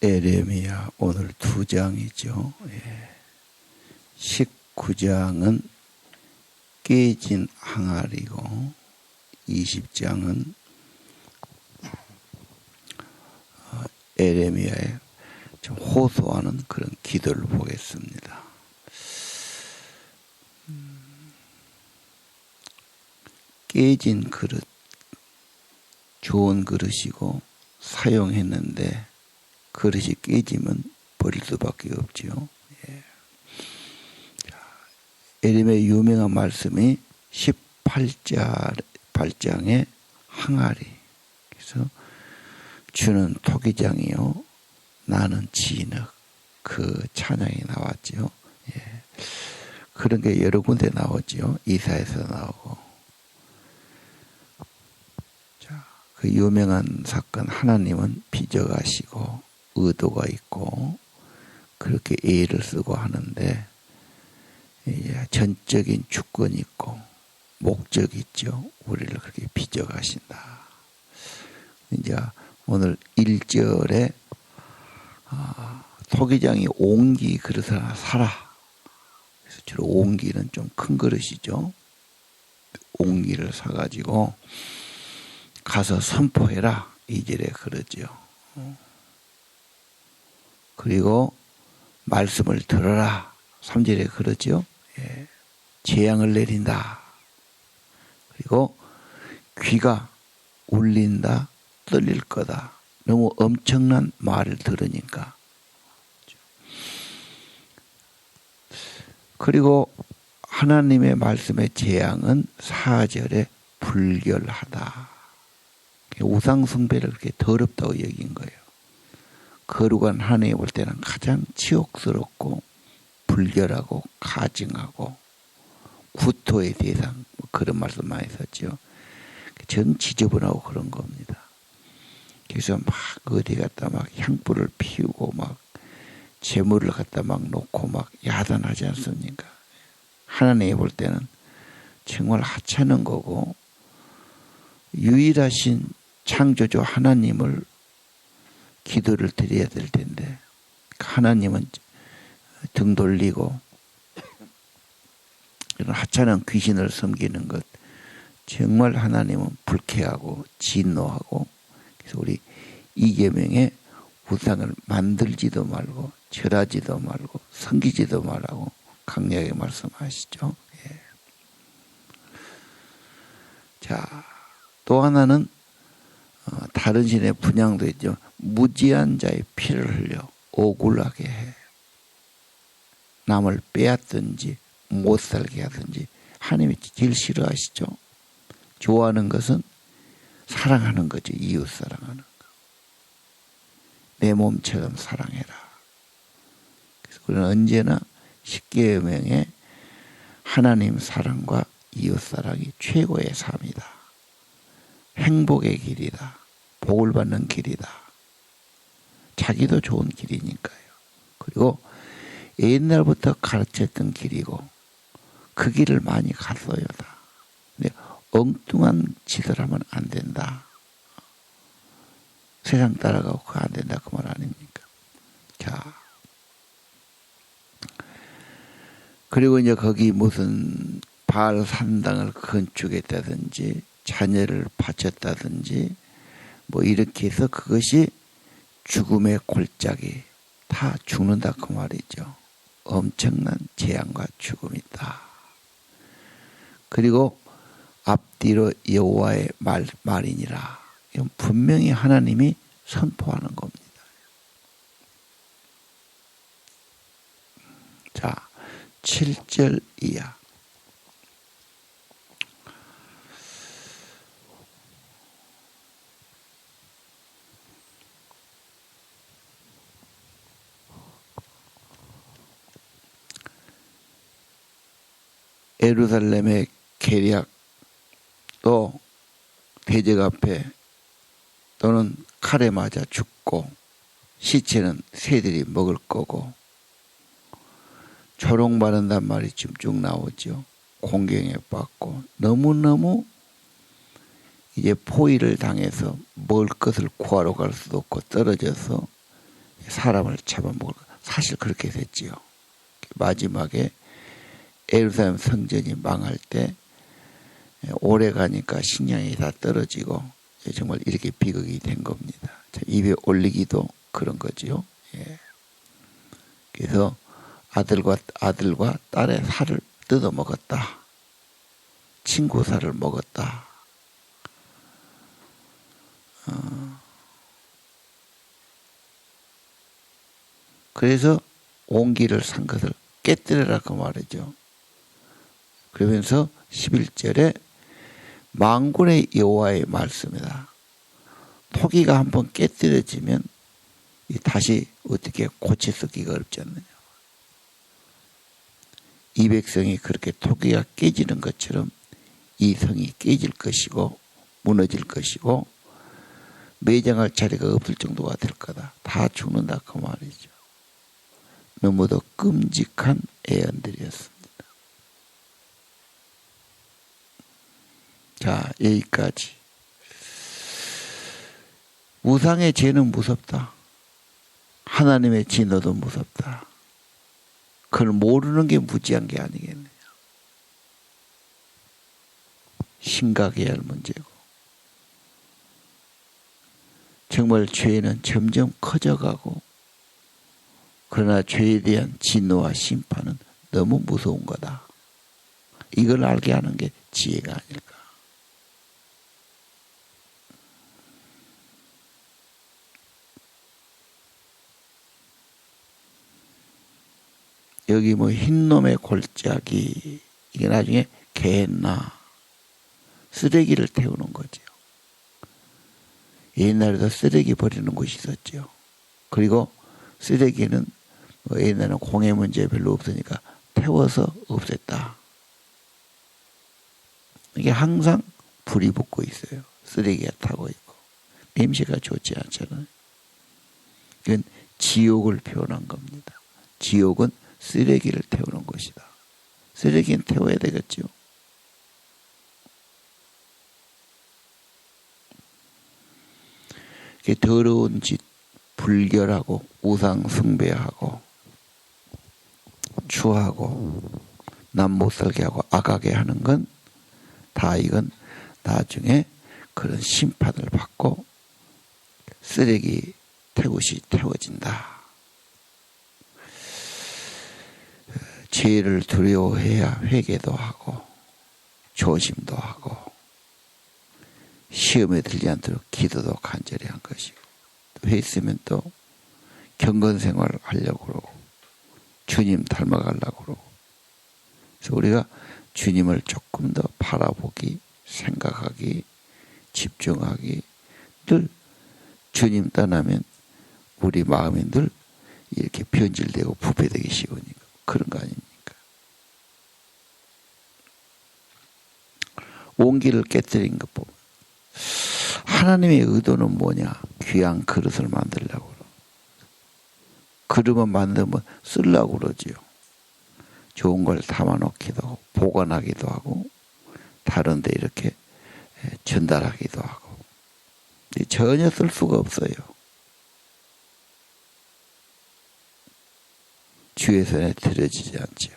에레미야 오늘 2장이죠. 19장은 깨진 항아리고 20장은 에레미야의 좀 호소하는 그런 기도를 보겠습니다. 깨진 그릇, 좋은 그릇이고 사용했는데 그릇이 깨지면 버릴 수밖에 없지요. 에레미야의 유명한 말씀이 18장의 항아리. 그래서 주는 토기장이요 나는 진흙, 그 찬양이 나왔죠. 그런 게 여러 군데 나오죠. 이사에서 나오고. 자, 그 유명한 사건, 하나님은 빚어가시고 의도가 있고 그렇게 예를 쓰고 하는데 전적인 주권이 있고 목적이 있죠. 우리를 그렇게 빚어가신다. 이제 오늘 1절에 토기장이 옹기 그릇을 하나 사라. 그래서 주로 옹기는 좀 큰 그릇이죠. 옹기를 사가지고 가서 선포해라. 2절에 그러죠. 그리고 말씀을 들어라. 3절에 그러죠. 재앙을 내린다. 그리고 귀가 울린다. 떨릴 거다. 너무 엄청난 말을 들으니까. 그리고 하나님의 말씀의 재앙은 4절에 불결하다. 우상 숭배를 그렇게 더럽다고 여긴 거예요. 거룩한 하나님 볼 때는 가장 치욕스럽고 불결하고 가증하고 구토의 대상, 그런 말씀 많이 썼죠. 전 지저분하고 그런 겁니다. 그래서 막 어디 갔다 막 향불을 피우고 막 재물을 갖다 막 놓고 막 야단하지 않습니까? 하나님이 볼 때는 정말 하찮은 거고 유일하신 창조주 하나님을 기도를 드려야 될 텐데 하나님은 등 돌리고 이런 하찮은 귀신을 섬기는 것 정말 하나님은 불쾌하고 진노하고 그래서 우리 이계명에 우상을 만들지도 말고 절하지도 말고 섬기지도 말라고 강력하게 말씀하시죠. 자, 또 하나는 다른 신의 분향도 있죠. 무지한 자의 피를 흘려 억울하게 해. 남을 빼앗든지 못 살게 하든지 하나님이 제일 싫어하시죠. 좋아하는 것은 사랑하는 거죠. 이웃 사랑하는 거. 내 몸처럼 사랑해라. 그래서 우리는 언제나 십계명에 하나님 사랑과 이웃 사랑이 최고의 삶이다. 행복의 길이다. 복을 받는 길이다. 자기도 좋은 길이니까요. 그리고 옛날부터 가르쳤던 길이고 그 길을 많이 갔어요. 다. 근데 엉뚱한 짓을 하면 안 된다. 세상 따라가고 그거 안 된다. 그 말 아닙니까? 자. 그리고 이제 거기 무슨 바알 산당을 건축했다든지 자녀를 바쳤다든지 뭐 이렇게 해서 그것이 죽음의 골짜기 다 죽는다 그 말이죠. 엄청난 재앙과 죽음이 있다. 그리고 앞뒤로 여호와의 말이니라. 이건 분명히 하나님이 선포하는 겁니다. 자, 7절 이하. 예루살렘의 계략 또 대적 앞에 또는 칼에 맞아 죽고 시체는 새들이 먹을 거고 조롱받는단 말이 지금 쭉 나오죠. 공경에 받고 너무너무 이제 포위를 당해서 먹을 것을 구하러 갈 수도 없고 떨어져서 사람을 잡아먹을 것. 사실 그렇게 됐지요. 마지막에 예루살렘 성전이 망할 때 오래 가니까 식량이 다 떨어지고 정말 이렇게 비극이 된 겁니다. 입에 올리기도 그런 거지요. 예. 그래서 아들과 딸의 살을 뜯어 먹었다. 친구 살을 먹었다. 그래서 온기를 산 것을 깨뜨려라고 말이죠. 그러면서 11절에 만군의 여호와의 말씀이다. 토기가 한번 깨뜨려지면 다시 어떻게 고쳐 쓰기가 어렵지 않느냐. 이 백성이 그렇게 토기가 깨지는 것처럼 이 성이 깨질 것이고 무너질 것이고 매장할 자리가 없을 정도가 될 거다. 다 죽는다 그 말이죠. 너무도 끔찍한 예언들이었습니다. 자, 여기까지. 우상의 죄는 무섭다. 하나님의 진노도 무섭다. 그걸 모르는 게 무지한 게 아니겠네요. 심각해야 할 문제고. 정말 죄는 점점 커져가고 그러나 죄에 대한 진노와 심판은 너무 무서운 거다. 이걸 알게 하는 게 지혜가 아닐까. 여기 뭐 흰놈의 골짜기 이게 나중에 개나 쓰레기를 태우는 거죠. 옛날에도 쓰레기 버리는 곳이 있었죠. 그리고 쓰레기는 옛날에는 공해 문제 별로 없으니까 태워서 없앴다. 이게 항상 불이 붙고 있어요. 쓰레기가 타고 있고 냄새가 좋지 않잖아요. 이건 지옥을 표현한 겁니다. 지옥은 쓰레기를 태우는 것이다. 쓰레기는 태워야 되겠죠. 더러운 짓, 불결하고 우상 숭배하고 추하고 남 못 살게 하고 악하게 하는 건 다 이건 나중에 그런 심판을 받고 쓰레기 태우시 태워진다. 죄를 두려워해야 회개도 하고 조심도 하고 시험에 들지 않도록 기도도 간절히 한 것이고 또 했으면 또 경건생활을 하려고 그러고 주님 닮아가려고 그러고 그래서 우리가 주님을 조금 더 바라보기 생각하기 집중하기 늘 주님 떠나면 우리 마음이 늘 이렇게 변질되고 부패되기 쉬우니까 그런 거 아닙니까? 온기를 깨뜨린 것 보면 하나님의 의도는 뭐냐? 귀한 그릇을 만들려고 그러고 그릇만 만들면 쓰려고 그러지요. 좋은 걸 담아놓기도 하고 보관하기도 하고 다른 데 이렇게 전달하기도 하고 전혀 쓸 수가 없어요. 주의 손에 들여지지 않죠.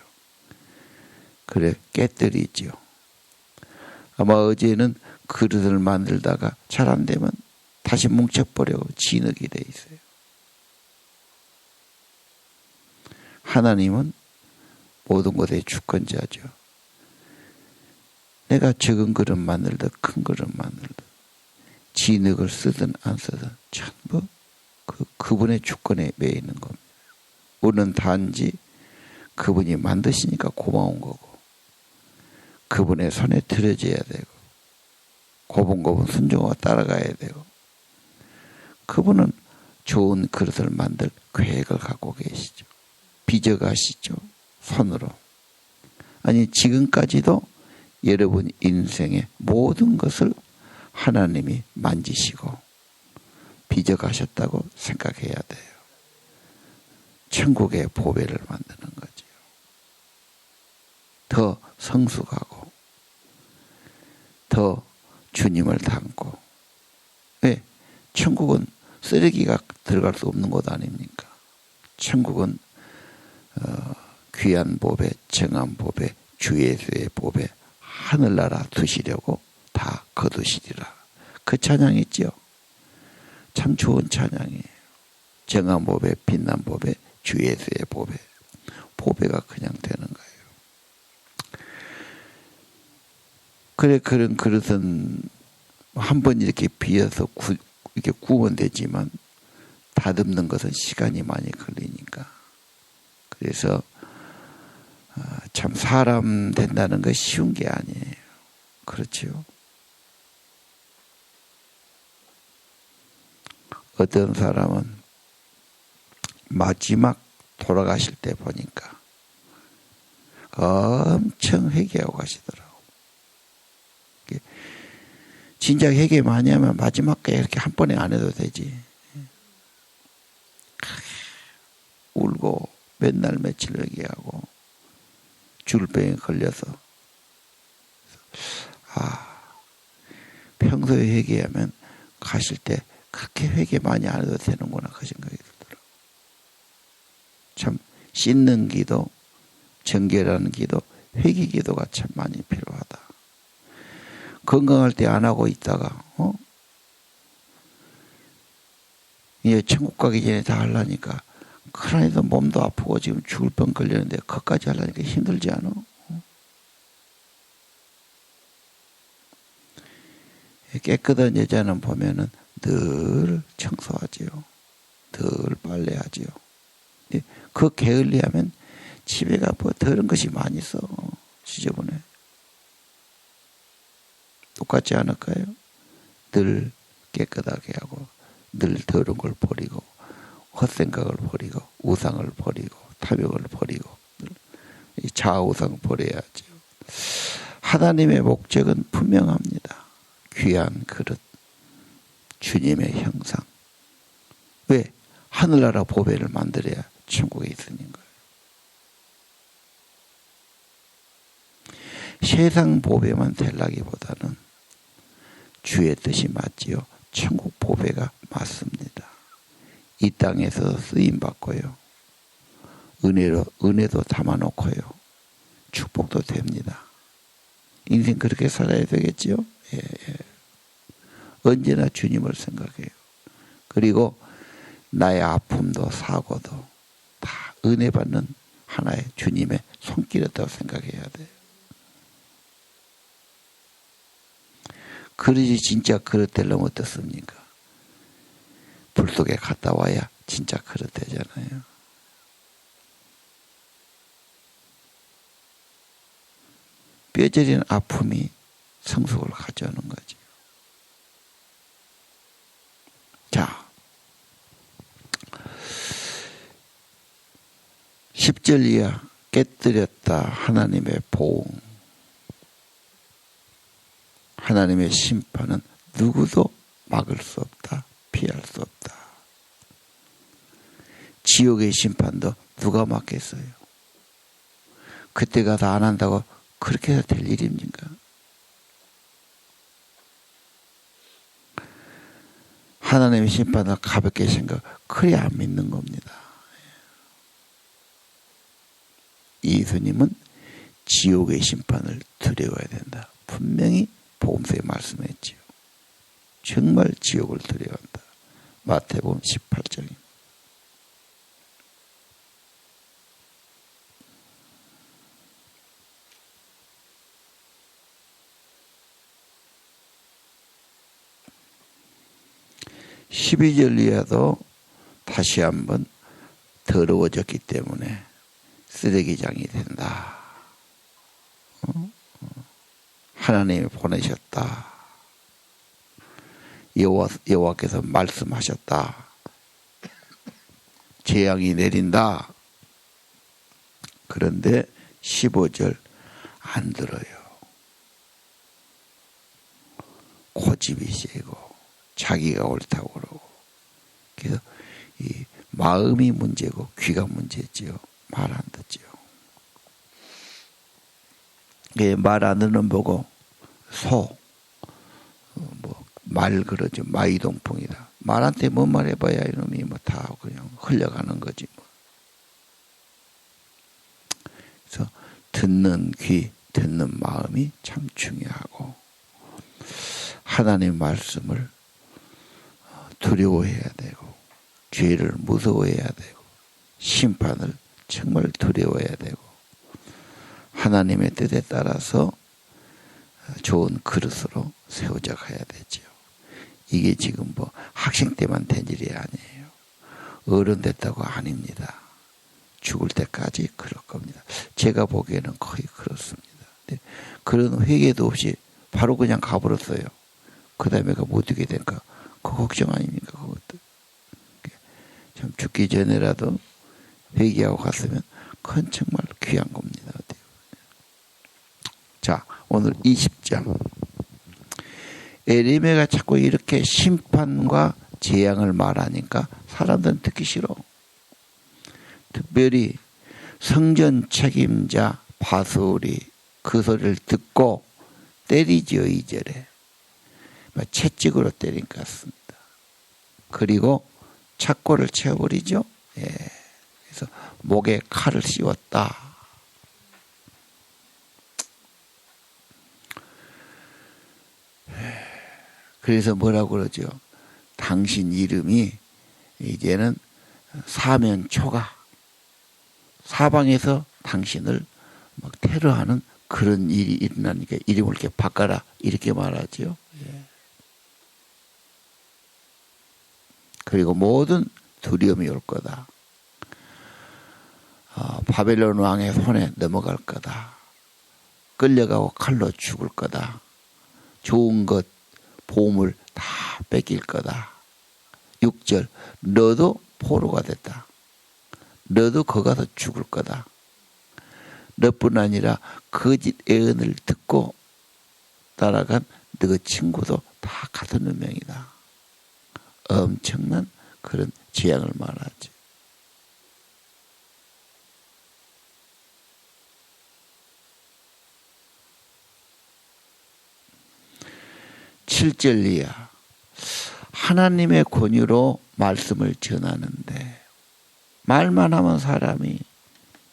그래 깨뜨리죠. 아마 어제는 그릇을 만들다가 잘 안 되면 다시 뭉쳐버리고 진흙이 돼 있어요. 하나님은 모든 것의 주권자죠. 내가 적은 그릇 만들든 큰 그릇 만들든 진흙을 쓰든 안 쓰든 전부 그분의 주권에 매여 있는 겁니다. 우리는 단지 그분이 만드시니까 고마운 거고 그분의 손에 들여져야 되고 고분고분 순종하고 따라가야 되고 그분은 좋은 그릇을 만들 계획을 갖고 계시죠. 빚어가시죠. 손으로. 아니 지금까지도 여러분 인생의 모든 것을 하나님이 만지시고 빚어가셨다고 생각해야 돼요. 천국의 보배를 만드는 거죠. 더 성숙하고 더 주님을 닮고 왜? 천국은 쓰레기가 들어갈 수 없는 곳 아닙니까? 천국은 귀한 보배, 정한 보배, 주 예수의 보배, 하늘나라 두시려고 다 거두시리라. 그 찬양 있죠. 참 좋은 찬양이에요. 정한 보배, 빛난 보배, 주 예수의 보배. 보배가 그냥 되는 거예요. 그래, 그런 그릇은 한 번 이렇게 비어서 이렇게 구우면 되지만 다듬는 것은 시간이 많이 걸리니까. 그래서 참 사람 된다는 건 쉬운 게 아니에요. 그렇죠? 어떤 사람은 마지막 돌아가실 때 보니까 엄청 회개하고 가시더라고. 진짜 회개 많이 하면 마지막에 이렇게 한 번에 안 해도 되지. 울고 맨날 며칠 회개하고 줄병에 걸려서 평소에 회개하면 가실 때 그렇게 회개 많이 안 해도 되는구나 그 생각이 들더라고. 참 씻는 기도, 정결하는 기도, 회개 기도가 참 많이 필요하다. 건강할 때 안 하고 있다가 이제 천국 가기 전에 다 하려니까 그러니까 몸도 아프고 지금 죽을 뻔 걸렸는데 그것까지 하려니까 힘들지 않아? 깨끗한 여자는 보면은 늘 청소하지요. 늘 빨래하지요. 그 게을리하면 집에 가 뭐 더러운 것이 많이 있어. 지저분해. 똑같지 않을까요? 늘 깨끗하게 하고 늘 더러운 걸 버리고 헛생각을 버리고 우상을 버리고 탐욕을 버리고 자아우상 버려야죠. 하나님의 목적은 분명합니다. 귀한 그릇, 주님의 형상. 왜? 하늘나라 보배를 만들어야 천국에 있으는 거예요. 세상 보배만 되려기보다는 주의 뜻이 맞지요. 천국 보배가 맞습니다. 이 땅에서 쓰임 받고요. 은혜도 담아놓고요. 축복도 됩니다. 인생 그렇게 살아야 되겠지요. 예. 언제나 주님을 생각해요. 그리고 나의 아픔도 사고도 다 은혜 받는 하나의 주님의 손길이었다고 생각해야 돼요. 그릇이 진짜 그릇 되려면 어떻습니까? 불 속에 갔다 와야 진짜 그릇 되잖아요. 뼈저린 아픔이 성숙을 가져오는 거죠. 자, 10절 이하 깨뜨렸다 하나님의 보응. 하나님의 심판은 누구도 막을 수 없다. 피할 수 없다. 지옥의 심판도 누가 막겠어요? 그때 가서 안 한다고 그렇게 해서 될 일입니까? 하나님의 심판을 가볍게 생각, 그래 안 믿는 겁니다. 예수님은 지옥의 심판을 두려워야 된다. 분명히 복음서에 말씀했지요. 정말 지옥을 두려워한다. 마태복음 18장입니다. (12절) 이하도 다시 한번 더러워졌기 때문에 쓰레기장이 된다. 하나님이 보내셨다. 여호와께서 말씀하셨다. 재앙이 내린다. 그런데 15절 안 들어요. 고집이 세고 자기가 옳다고 그러고. 그래서 이 마음이 문제고 귀가 문제지요. 말 안 듣지요. 말 안 듣는 보고 말 그러죠. 마이동풍이다. 말한테 뭔 말 해봐야 이놈이 다 그냥 흘려가는 거지. 듣는 귀, 듣는 마음이 참 중요하고 하나님의 말씀을 두려워해야 되고 죄를 무서워해야 되고 심판을 정말 두려워해야 되고 하나님의 뜻에 따라서 좋은 그릇으로 세워져 가야 되죠. 이게 지금 뭐 학생 때만 된 일이 아니에요. 어른 됐다고 아닙니다. 죽을 때까지 그럴 겁니다. 제가 보기에는 거의 그렇습니다. 근데 그런 회개도 없이 바로 그냥 가버렸어요. 그 다음에가 못 되게 되니까 그 걱정 아닙니까? 그것도. 참 죽기 전에라도 회개하고 갔으면 그건 정말 귀한 겁니다. 자, 오늘 20장. 에레미야가 자꾸 이렇게 심판과 재앙을 말하니까 사람들은 듣기 싫어. 특별히 성전 책임자 바술이 그 소리를 듣고 때리지요. 2절에 채찍으로 때린 것 같습니다. 그리고 착고를 채워버리죠. 예. 그래서 목에 칼을 씌웠다. 그래서 뭐라고 그러죠? 당신 이름이 이제는 사면초가 사방에서 당신을 막 테러하는 그런 일이 일어나니까 이름을 이렇게 바꿔라 이렇게 말하죠. 예. 그리고 모든 두려움이 올 거다. 바벨론 왕의 손에 넘어갈 거다. 끌려가고 칼로 죽을 거다. 좋은 것, 보물 다 뺏길 거다. 6절, 너도 포로가 됐다. 너도 거기 가서 죽을 거다. 너뿐 아니라 거짓 예언을 듣고 따라간 너 친구도 다 같은 운명이다. 엄청난 그런 재앙을 말하지. 칠절 이하 하나님의 권유로 말씀을 전하는데 말만 하면 사람이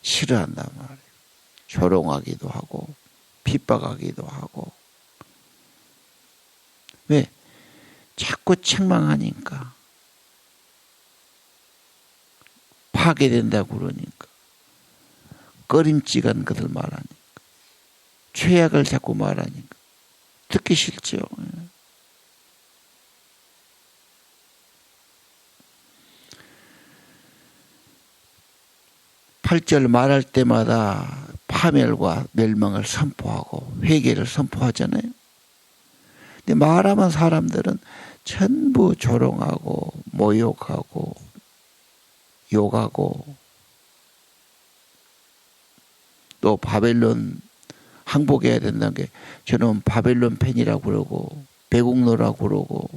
싫어한단 말이에요. 조롱하기도 하고 핍박하기도 하고. 왜? 자꾸 책망하니까. 파괴된다고 그러니까. 꺼림칙한 것을 말하니까. 죄악을 자꾸 말하니까. 듣기 싫죠. 8절 말할 때마다 파멸과 멸망을 선포하고 회개를 선포하잖아요. 근데 말하면 사람들은 전부 조롱하고 모욕하고 욕하고 또 바벨론 항복해야 된다는 게 저는 바벨론 팬이라고 그러고 배국노라고 그러고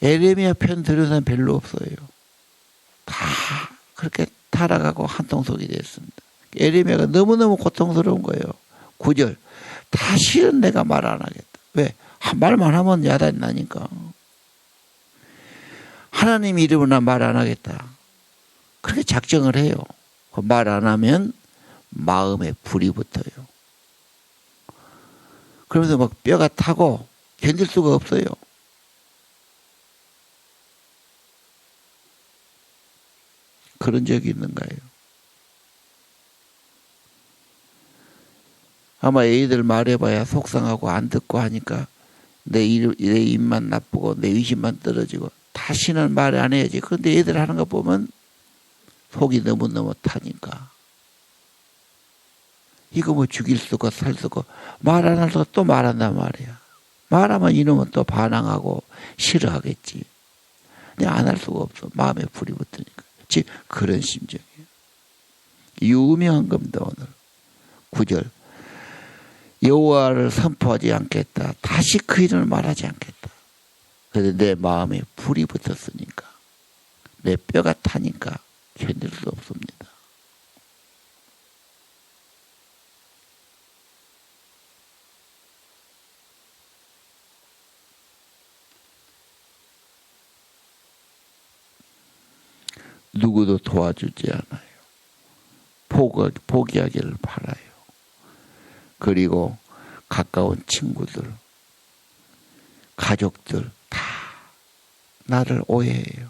에레미야 편 들은 사람 별로 없어요. 다 그렇게 타락하고 한통속이 됐습니다. 에레미야가 너무너무 고통스러운 거예요. 9절 다시는 내가 말 안 하겠다. 왜? 말만 하면 야단이 나니까. 하나님 이름으로 말 안 하겠다. 그렇게 작정을 해요. 말 안 하면 마음에 불이 붙어요. 그러면서 막 뼈가 타고 견딜 수가 없어요. 그런 적이 있는가요? 아마 애들 말해봐야 속상하고 안 듣고 하니까 내 입만 나쁘고 내 의심만 떨어지고 다시는 말 안 해야지. 그런데 애들 하는 거 보면 속이 너무너무 타니까. 이거 뭐 죽일 수가 살 수가 말 안 할 수가 또 말한단 말이야. 말하면 이놈은 또 반항하고 싫어하겠지. 근데 안 할 수가 없어. 마음에 불이 붙으니까. 즉 그런 심정이에요. 유명한 겁니다. 오늘 9절 여호와를 선포하지 않겠다. 다시 그 이름을 말하지 않겠다. 그런데 내 마음에 불이 붙었으니까 내 뼈가 타니까 견딜 수 없습니다. 누구도 도와주지 않아요. 포기하기를 바라요. 그리고 가까운 친구들, 가족들 다 나를 오해해요.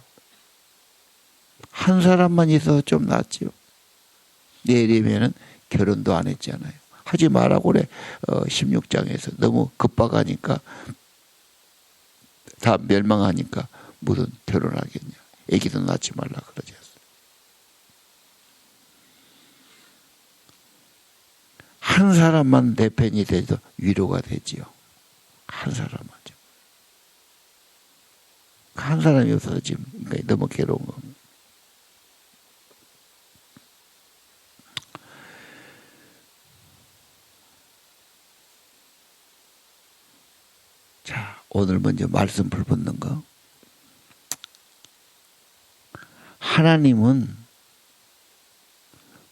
한 사람만 있어도 좀 낫지요. 내일이면은 결혼도 안 했잖아요. 하지 말라고 그래. 16장에서 너무 급박하니까 다 멸망하니까 무슨 결혼하겠냐. 애기도 낳지 말라 그러지 않습니까? 한 사람만 내 편이 돼도 위로가 되지요. 한 사람만. 한 사람이 없어서 지금 너무 괴로운 겁니다. 자, 오늘 먼저 말씀 불붙는 거. 하나님은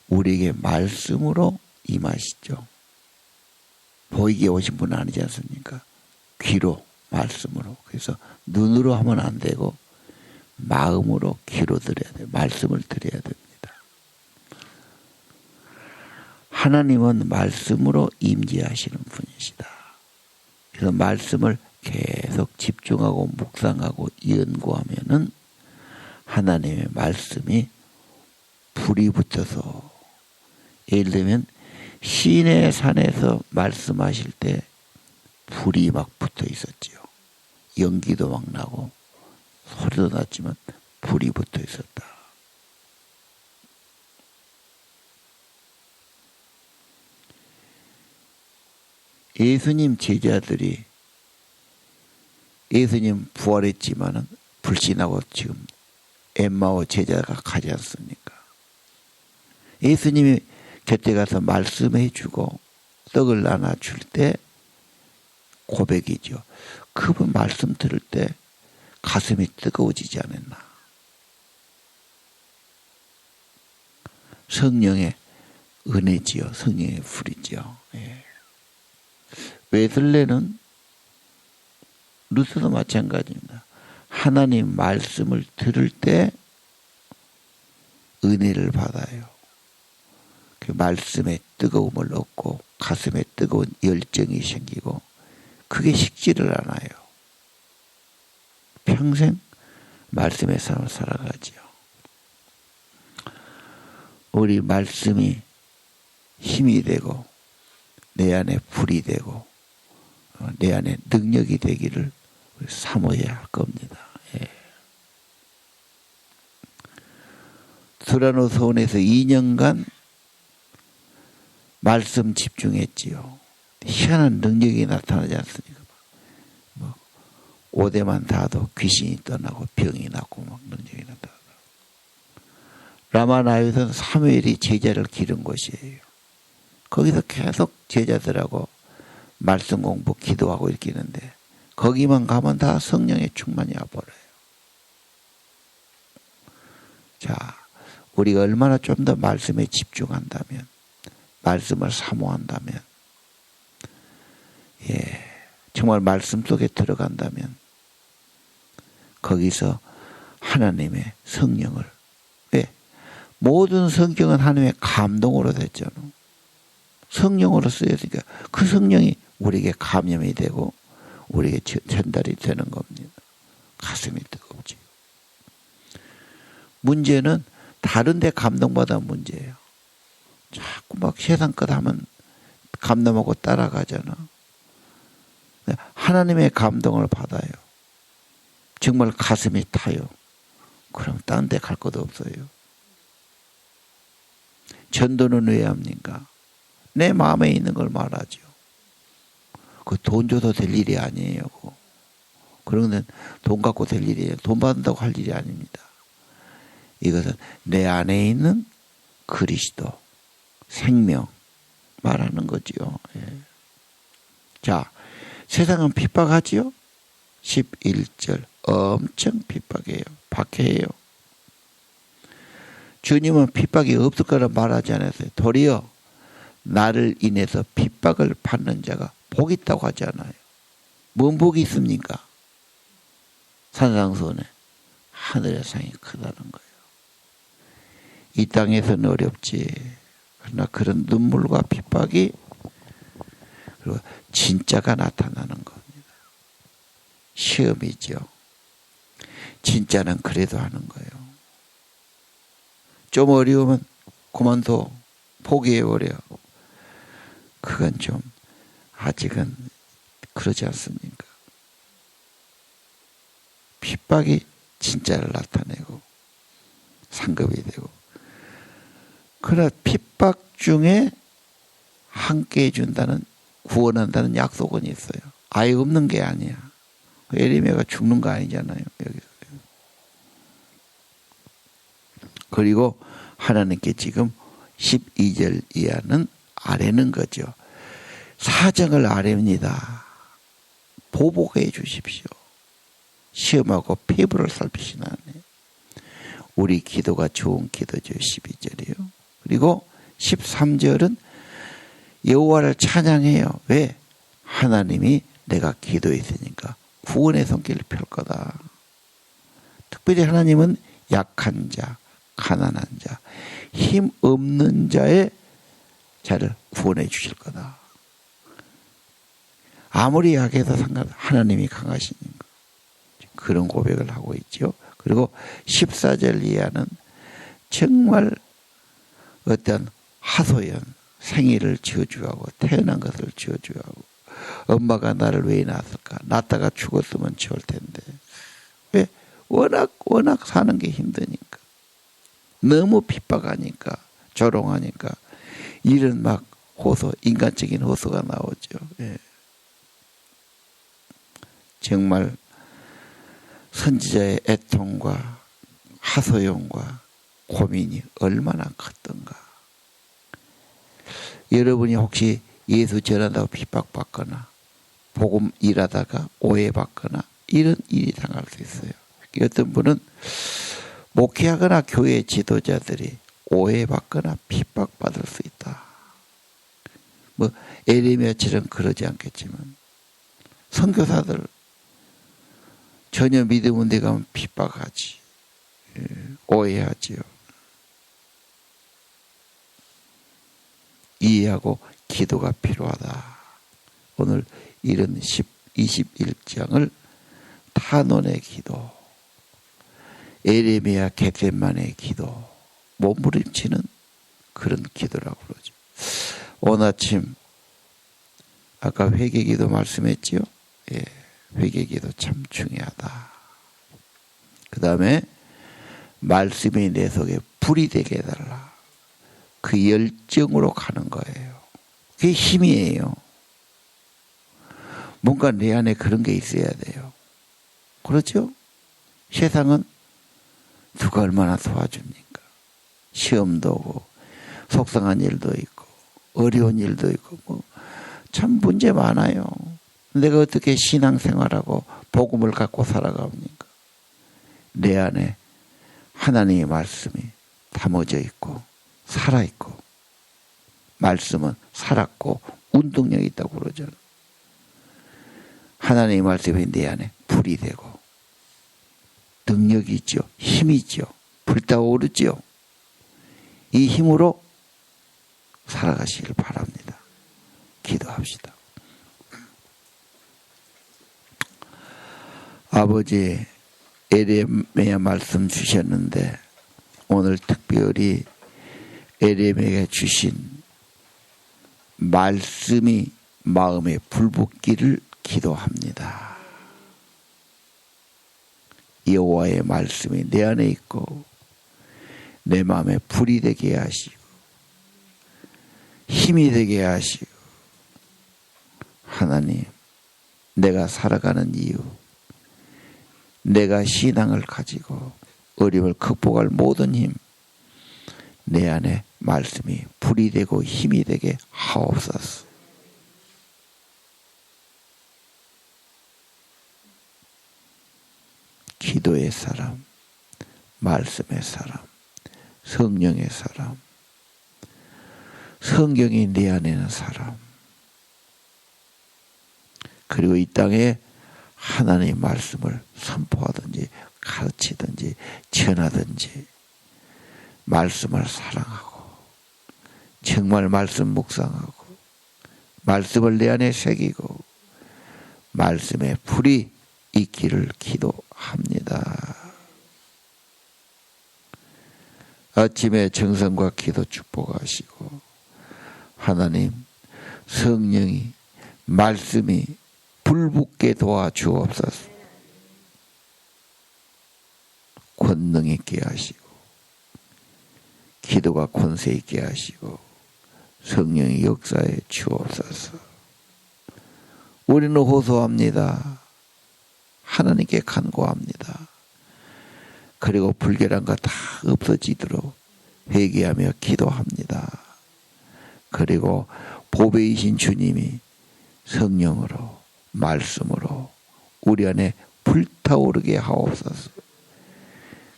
우리에게 말씀으로 임하시죠. 보이게 오신 분은 아니지 않습니까? 귀로, 말씀으로. 그래서 눈으로 하면 안 되고 마음으로 귀로 들어야 돼요. 말씀을 드려야 됩니다. 하나님은 말씀으로 임재하시는 분이시다. 그래서 말씀을 계속 집중하고 묵상하고 연구하면은 하나님의 말씀이 불이 붙어서, 예를 들면 시내 산에서 말씀하실 때 불이 막 붙어 있었지요. 연기도 막 나고 소리도 났지만 불이 붙어 있었다. 예수님 제자들이 예수님 부활했지만은 불신하고 지금 엠마오 제자가 가지 않습니까? 예수님이 곁에 가서 말씀해 주고 떡을 나눠 줄 때 고백이죠. 그분 말씀 들을 때 가슴이 뜨거워지지 않았나. 성령의 은혜지요. 성령의 불이지요. 예. 웨슬레는 루스도 마찬가지입니다. 하나님 말씀을 들을 때 은혜를 받아요. 그 말씀에 뜨거움을 얻고 가슴에 뜨거운 열정이 생기고 그게 식지를 않아요. 평생 말씀의 삶을 살아가지요. 우리 말씀이 힘이 되고 내 안에 불이 되고 내 안에 능력이 되기를 사모해야 할 겁니다. 예. 수라노서원에서 2년간 말씀 집중했지요. 희한한 능력이 나타나지 않습니까? 뭐 오대만 닿아도 귀신이 떠나고 병이 낫고 막 능력이 나타나고. 라마나요는 사무엘이 제자를 기른 곳이에요. 거기서 계속 제자들하고 말씀 공부, 기도하고 이렇게 있는데 거기만 가면 다 성령의 충만이 와버려요. 자, 우리가 얼마나 좀 더 말씀에 집중한다면, 말씀을 사모한다면, 예, 정말 말씀 속에 들어간다면 거기서 하나님의 성령을, 왜? 모든 성경은 하나님의 감동으로 됐잖아. 성령으로 쓰였으니까 그 성령이 우리에게 감염이 되고 우리에게 전달이 되는 겁니다. 가슴이 뜨겁지. 문제는 다른 데 감동받아 문제예요. 자꾸 막 세상 것 하면 감동하고 따라가잖아. 하나님의 감동을 받아요. 정말 가슴이 타요. 그럼 딴 데 갈 것도 없어요. 전도는 왜 합니까? 내 마음에 있는 걸 말하죠. 그 돈 줘도 될 일이 아니에요. 그러면 돈 갖고 될 일이에요. 돈 받는다고 할 일이 아닙니다. 이것은 내 안에 있는 그리스도, 생명 말하는 거지요. 예. 자, 세상은 핍박하지요. 11절 엄청 핍박해요. 박해해요. 주님은 핍박이 없을 거라 말하지 않았어요. 도리어 나를 인해서 핍박을 받는 자가 복이 있다고 하지 않아요. 뭔 복이 있습니까? 산상수훈에 하늘의 상이 크다는 거예요. 이 땅에서는 어렵지. 그러나 그런 눈물과 핍박이 그리고 진짜가 나타나는 겁니다. 시험이죠. 진짜는 그래도 하는 거예요. 좀 어려우면 그만둬, 포기해버려. 그건 좀 아직은 그러지 않습니까? 핍박이 진짜를 나타내고 상급이 되고, 그러나 핍박 중에 함께 해준다는, 구원한다는 약속은 있어요. 아예 없는 게 아니야. 에레미야가 죽는 거 아니잖아요, 여기서. 그리고 하나님께 지금 12절 이하는 아뢰는 거죠. 사정을 아뢰입니다. 보복해 주십시오. 시험하고 피부를 살피시나니. 우리 기도가 좋은 기도죠. 12절이요. 그리고 13절은 여호와를 찬양해요. 왜? 하나님이 내가 기도했으니까 구원의 손길을 펼 거다. 특별히 하나님은 약한 자, 가난한 자, 힘 없는 자의 자를 구원해 주실 거다. 아무리 약해도 상관없이 하나님이 강하시니까 그런 고백을 하고 있죠. 그리고 14절 이하는 정말 어떤 하소연, 생일을 저주하고 태어난 것을 저주하고, 엄마가 나를 왜 낳았을까? 낳다가 죽었으면 좋을 텐데. 왜? 워낙 사는 게 힘드니까. 너무 핍박하니까, 조롱하니까 이런 막 호소, 인간적인 호소가 나오죠. 예. 정말 선지자의 애통과 하소연과 고민이 얼마나 컸던가. 여러분이 혹시 예수 전한다고 핍박받거나 복음 일하다가 오해받거나 이런 일이 당할 수 있어요. 어떤 분은 목회하거나 교회 지도자들이 오해받거나 핍박받을 수 있다. 뭐 에레미야처럼 그러지 않겠지만 선교사들 전혀 믿음 없는데 가면 핍박하지. 오해하지요. 이해하고 기도가 필요하다. 오늘 이런 21장을 탄원의 기도, 에레미야 겟셋만의 기도, 몸부림치는 그런 기도라고 그러죠. 오늘 아침 아까 회개기도 말씀했지요. 예, 회개기도 참 중요하다. 그 다음에 말씀이 내 속에 불이 되게 해달라. 그 열정으로 가는 거예요. 그게 힘이에요. 뭔가 내 안에 그런 게 있어야 돼요. 그렇죠? 세상은 누가 얼마나 도와줍니까? 시험도 오고 속상한 일도 있고 어려운 일도 있고 뭐 참 문제 많아요. 내가 어떻게 신앙생활하고 복음을 갖고 살아갑니까? 내 안에 하나님의 말씀이 담아져 있고 살아있고, 말씀은 살았고 운동력이 있다고 그러잖아요. 하나님의 말씀이 내 안에 불이 되고 능력이 있죠. 힘이 있죠. 불타오르죠. 이 힘으로 살아가시길 바랍니다. 기도합시다. 아버지, 에레미야 말씀 주셨는데 오늘 특별히 에레미야가 주신 말씀이 마음에 불붙기를 기도합니다. 여호와의 말씀이 내 안에 있고 내 마음에 불이 되게 하시고 힘이 되게 하시고, 하나님, 내가 살아가는 이유, 내가 신앙을 가지고 어려움을 극복할 모든 힘, 내 안에 말씀이 불이 되고 힘이 되게 하옵소서. 기도의 사람, 말씀의 사람, 성령의 사람, 성경이 내 안에 있는 사람, 그리고 이 땅에 하나님의 말씀을 선포하든지 가르치든지 전하든지 말씀을 사랑하고 정말 말씀 묵상하고 말씀을 내 안에 새기고 말씀에 풀이 있기를 기도합니다. 아침에 정성과 기도 축복하시고 하나님 성령이 말씀이 불붙게 도와주옵소서. 권능 있게 하시고 기도가 권세 있게 하시고 성령의 역사에 주옵소서. 우리는 호소합니다. 하나님께 간구합니다. 그리고 불결한 거 다 없어지도록 회개하며 기도합니다. 그리고 보배이신 주님이 성령으로 말씀으로 우리 안에 불타오르게 하옵소서.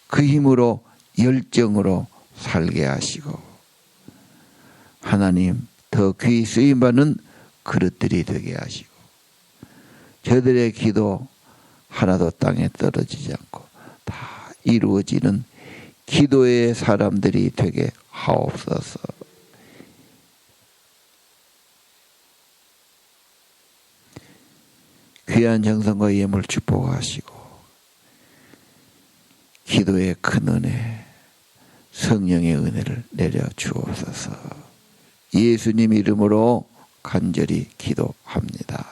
그 힘으로 열정으로 살게 하시고 하나님 더 귀히 쓰임받는 그릇들이 되게 하시고 저들의 기도 하나도 땅에 떨어지지 않고 다 이루어지는 기도의 사람들이 되게 하옵소서. 귀한 정성과 예물 축복하시고 기도의 큰 은혜 성령의 은혜를 내려 주옵소서. 예수님 이름으로 간절히 기도합니다.